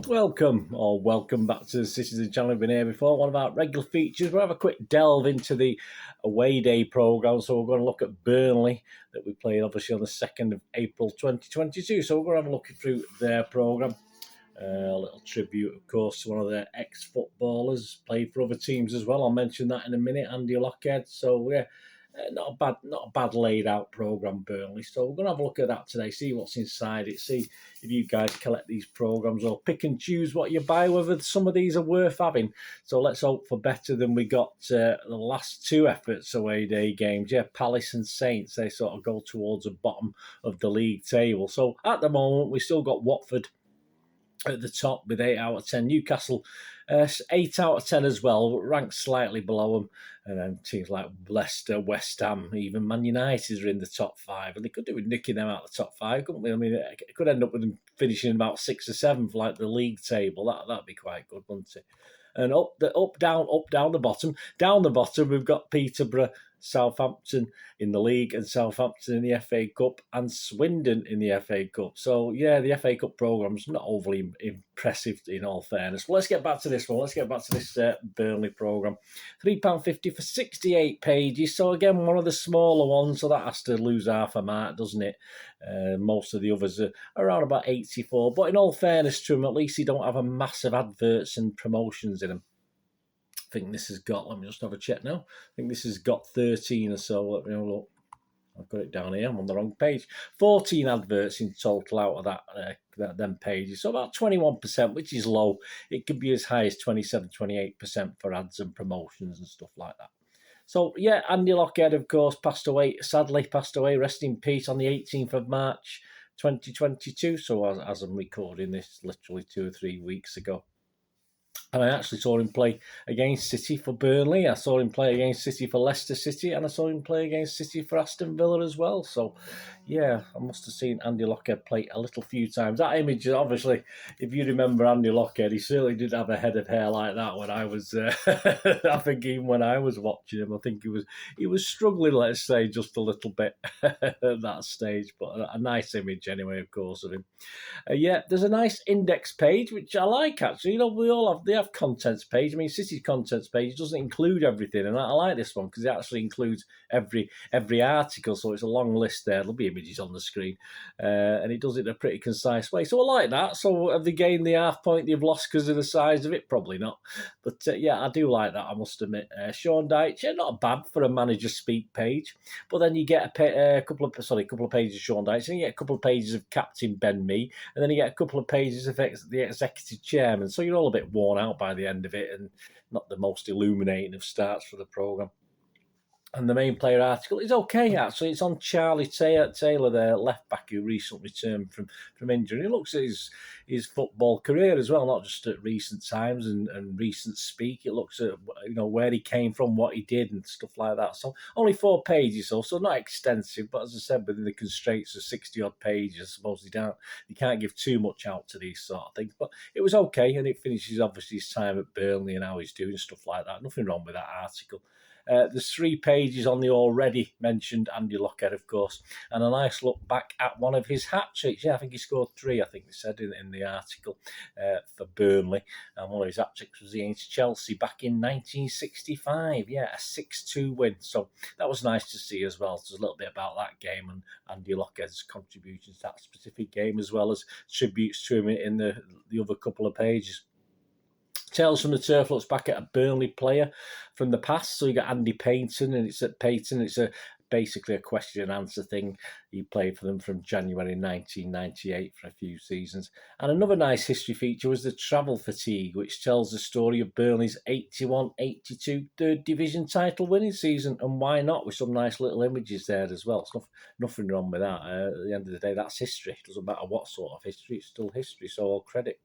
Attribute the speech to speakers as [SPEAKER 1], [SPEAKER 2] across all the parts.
[SPEAKER 1] Welcome back to the Citizen channel. We've been here before. One of our regular features. We'll have a quick delve into the away day programme. So we're going to look at Burnley that we played obviously on the 2nd of April 2022. So we're going to have a look through their programme. A little tribute, of course, to one of their ex-footballers, played for other teams as well. I'll mention that in a minute, Andy LOCHHEAD. So yeah, not a bad laid out programme, Burnley. So we're going to have a look at that today, see what's inside it, see if you guys collect these programmes or pick and choose what you buy, whether some of these are worth having. So let's hope for better than we got the last two efforts away day games. Yeah, Palace and Saints, they sort of go towards the bottom of the league table. So at the moment, we've still got Watford at the top with 8 out of 10. Newcastle, 8 out of 10 as well, ranked slightly below them. And then teams like Leicester, West Ham, even Man United are in the top 5. And they could do with nicking them out of the top 5, couldn't we? I mean, it could end up with them finishing about 6th or 7th, like the league table. That'd be quite good, wouldn't it? And up, down, the bottom. Down the bottom, we've got Peterborough, Southampton in the league, and Southampton in the FA Cup, and Swindon in the FA Cup. So, yeah, the FA Cup programme's not overly impressive, in all fairness. But let's get back to this one. Let's get back to this Burnley programme. £3.50 for 68 pages. So, again, one of the smaller ones, so that has to lose half a mark, doesn't it? Most of the others are around about 84. But in all fairness to them, at least they don't have a massive adverts and promotions in them. I think this has got, let me just have a check now. I think this has got 13 or so. Let me have a look. I've got it down here. I'm on the wrong page. 14 adverts in total out of them pages. So about 21%, which is low. It could be as high as 27, 28% for ads and promotions and stuff like that. So, yeah, Andy LOCHHEAD, of course, sadly passed away, rest in peace, on the 18th of March, 2022. So as I'm recording this, literally 2 or 3 weeks ago. And I actually saw him play against City for Burnley. I saw him play against City for Leicester City. And I saw him play against City for Aston Villa as well. So, yeah, I must have seen Andy LOCHHEAD play a little few times. That image, obviously, if you remember Andy LOCHHEAD, he certainly did have a head of hair like that when I was, I think even when I was watching him, I think he was struggling, let's say, just a little bit at that stage. But a nice image anyway, of course, of him. Yeah, there's a nice index page, which I like, actually. You know, they have contents page. I mean, City's contents page doesn't include everything, and I like this one because it actually includes every article, so it's a long list there. There'll be images on the screen, and it does it in a pretty concise way. So I like that. So have they gained the half point they've lost because of the size of it? Probably not. But yeah, I do like that, I must admit. Sean Dyche, yeah, not bad for a manager speak page, but then you get a couple of pages of Sean Dyche, and you get a couple of pages of Captain Ben Mee, and then you get a couple of pages of the executive chairman. So you're all a bit worn out by the end of it, and not the most illuminating of starts for the programme. And the main player article is okay, actually. It's on Charlie Taylor, their left-back who recently returned from injury. He looks at his football career as well, not just at recent times and recent speak. It looks at, you know, where he came from, what he did and stuff like that. So only 4 pages or so, not extensive, but as I said, within the constraints of 60-odd pages, I suppose you can't give too much out to these sort of things. But it was okay, and it finishes, obviously, his time at Burnley and how he's doing, stuff like that. Nothing wrong with that article. There's 3 pages on the already mentioned Andy LOCHHEAD, of course, and a nice look back at one of his hat-tricks. Yeah, I think he scored 3, I think they said in the article, for Burnley. And one of his hat-tricks was against Chelsea back in 1965. Yeah, a 6-2 win. So that was nice to see as well. So there's a little bit about that game and Andy LOCHHEAD's contributions to that specific game, as well as tributes to him in the other couple of pages. Tales from the Turf looks back at a Burnley player from the past. So you got Andy Payton, and it's at Payton. It's basically a question and answer thing. He played for them from January 1998 for a few seasons. And another nice history feature was the Travel Fatigue, which tells the story of Burnley's 81-82 third division title winning season, and why not, with some nice little images there as well. It's nothing wrong with that. At the end of the day, that's history. It doesn't matter what sort of history, it's still history, so all credit.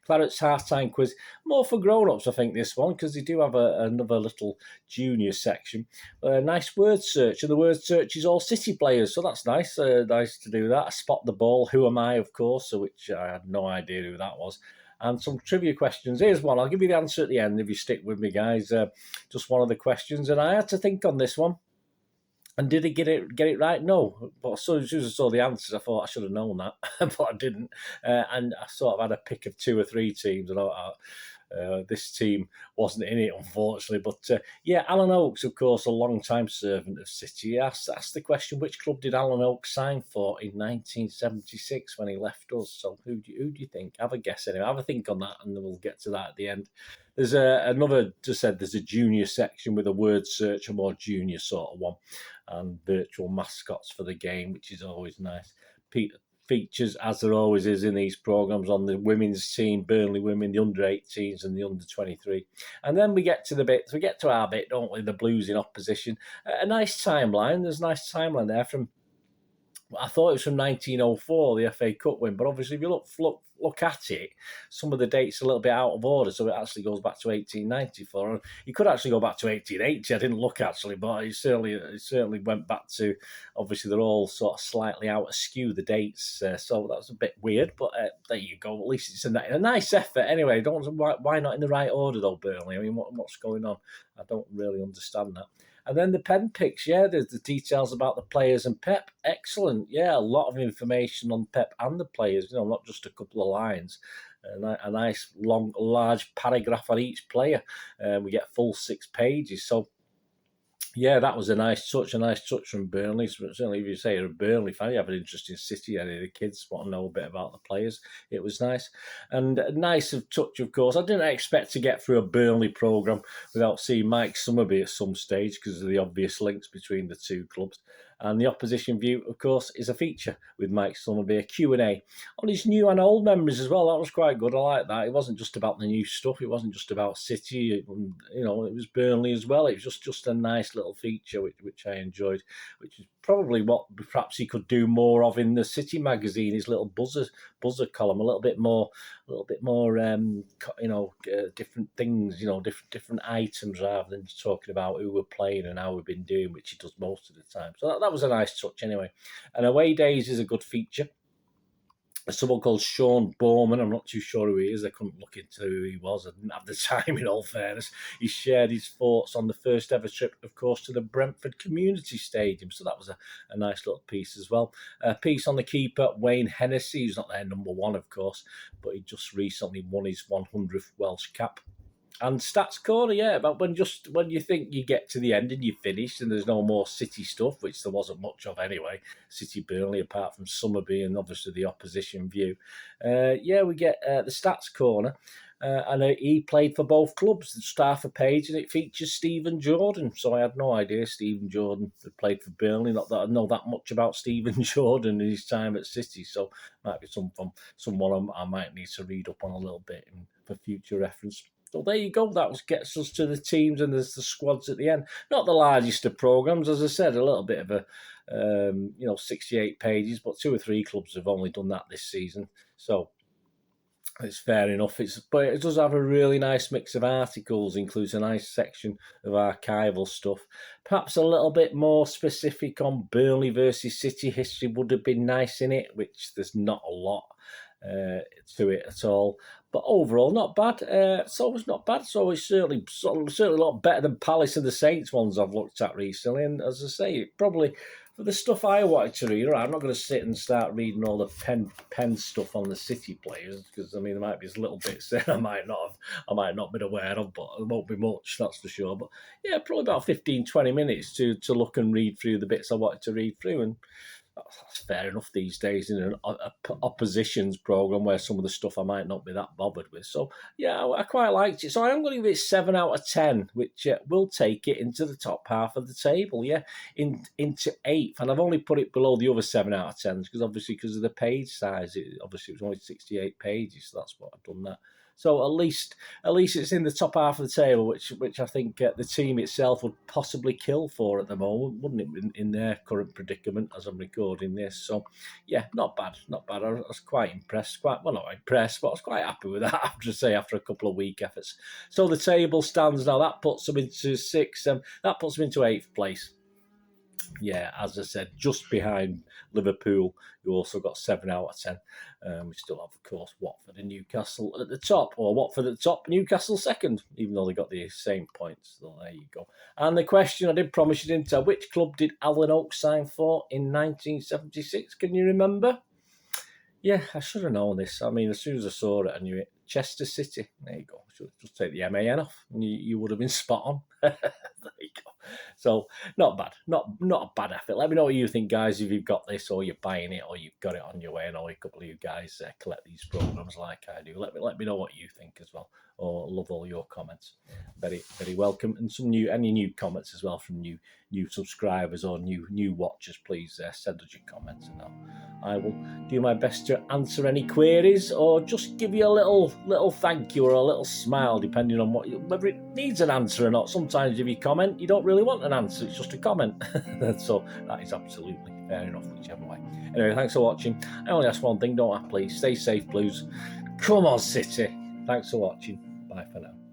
[SPEAKER 1] Claret's half-time quiz, more for grown-ups, I think, this one, because they do have another little junior section. Nice word search, and the word search is all City players, so that's nice. Nice to do that. Spot the ball, who am I, of course, which I had no idea who that was. And some trivia questions. Here's one. I'll give you the answer at the end if you stick with me, guys. Just one of the questions, and I had to think on this one. And did he get it right? No. But as soon as I saw the answers, I thought I should have known that, but I didn't. And I sort of had a pick of 2 or 3 teams, and this team wasn't in it, unfortunately. But yeah, Alan Oakes, of course, a long-time servant of City. Asked the question, which club did Alan Oakes sign for in 1976 when he left us? So who do you think? Have a guess anyway. Have a think on that, and then we'll get to that at the end. There's there's a junior section with a word search, a more junior sort of one, and virtual mascots for the game, which is always nice. Peter features, as there always is in these programmes, on the women's team, Burnley women, the under-18s and the under-23. And then we get to our bit, don't we, the Blues in opposition. A nice timeline. There's a nice timeline there from, I thought it was from 1904, the FA Cup win, but obviously if you look at it, some of the dates are a little bit out of order, so it actually goes back to 1894. And you could actually go back to 1880. I didn't look actually, but it certainly went back to, obviously they're all sort of slightly out askew, the dates, so that was a bit weird, but there you go. At least it's a nice effort. Anyway, why not in the right order though, Burnley? I mean, what's going on? I don't really understand that. And then the pen picks, there's the details about the players and Pep. Excellent, a lot of information on Pep and the players, not just a couple of lines. A nice, long, large paragraph on each player. We get full 6 pages. So, that was a nice touch from Burnley. Certainly, if you say you're a Burnley fan, you have an interest in City. Any of the kids want to know a bit about the players. It was nice. And a nice touch, of course. I didn't expect to get through a Burnley programme without seeing Mike Summerby at some stage because of the obvious links between the two clubs. And the opposition view, of course, is a feature with Mike Summerby, a Q&A on his new and old memories as well. That was quite good. I like that. It wasn't just about the new stuff. It wasn't just about City. It was Burnley as well. It was just a nice little feature, which I enjoyed, which is probably what perhaps he could do more of in the City magazine, his little buzzer column, a little bit more, different things, different items rather than just talking about who we're playing and how we've been doing, which he does most of the time. So that was a nice touch anyway. And Away Days is a good feature. Someone called Sean Bowman, I'm not too sure who he is, I couldn't look into who he was, I didn't have the time in all fairness. He shared his thoughts on the first ever trip, of course, to the Brentford Community Stadium, so that was a nice little piece as well. A piece on the keeper, Wayne Hennessy, who's not their number one, of course, but he just recently won his 100th Welsh cap. And Stats Corner, about when you think you get to the end and you're finished and there's no more City stuff, which there wasn't much of anyway, City Burnley, apart from Summerby and obviously the opposition view. We get the Stats Corner. And he played for both clubs. It's half a page, and it features Stephen Jordan. So I had no idea Stephen Jordan had played for Burnley. Not that I know that much about Stephen Jordan and his time at City. So might be someone I might need to read up on a little bit for future reference. So there you go. That gets us to the teams and there's the squads at the end. Not the largest of programmes, as I said, a little bit of 68 pages, but 2 or 3 clubs have only done that this season. So it's fair enough. But it does have a really nice mix of articles, includes a nice section of archival stuff. Perhaps a little bit more specific on Burnley versus City history would have been nice in it, which there's not a lot to it at all. But overall, not bad. So it's not bad. So it's certainly a lot better than Palace and the Saints ones I've looked at recently. And as I say, probably for the stuff I wanted to read, I'm not going to sit and start reading all the pen stuff on the City players because I mean there might be little bits there I might not have been aware of, but there won't be much, that's for sure. But yeah, probably about 15-20 minutes to look and read through the bits I wanted to read through, and that's fair enough these days in an oppositions programme where some of the stuff I might not be that bothered with. So, yeah, I quite liked it. So I am going to give it 7 out of 10, which will take it into the top half of the table, into 8th. And I've only put it below the other 7 out of 10s because of the page size. It was only 68 pages, so that's what I've done that. So at least it's in the top half of the table, which I think the team itself would possibly kill for at the moment, wouldn't it, in their current predicament as I'm recording this. So, yeah, not bad. I was quite impressed. Not impressed, but I was quite happy with that, I have to say, after a couple of week efforts. So the table stands now. That puts them into 6th. That puts them into 8th place. yeah, as I said, just behind Liverpool, you also got 7 out of 10. We still have, of course, Watford and Newcastle at the top, or Watford at the top, Newcastle second, even though they got the same points. So there you go. And the question I did promise you didn't tell: which club did Alan Oakes sign for in 1976? Can you remember? Yeah, I should have known this. I mean, as soon as I saw it, I knew it. Chester City. There you go. Should just take the MAN off, and you would have been spot on. There you go. So not bad, not a bad effort. Let me know what you think, guys. If you've got this, or you're buying it, or you've got it on your way. I know a couple of you guys collect these programs like I do. Let me know what you think as well. Or love all your comments. Very welcome, and any new comments as well from new subscribers or new watchers. Please send us your comments, and I will do my best to answer any queries, or just give you a little thank you or a little smile, depending on whether it needs an answer or not. Sometimes if you comment, you don't really want an answer, it's just a comment. So that is absolutely fair enough, whichever way. Anyway, thanks for watching. I only ask one thing, don't I? Please stay safe, Blues. Come on, City. Thanks for watching. Bye for now.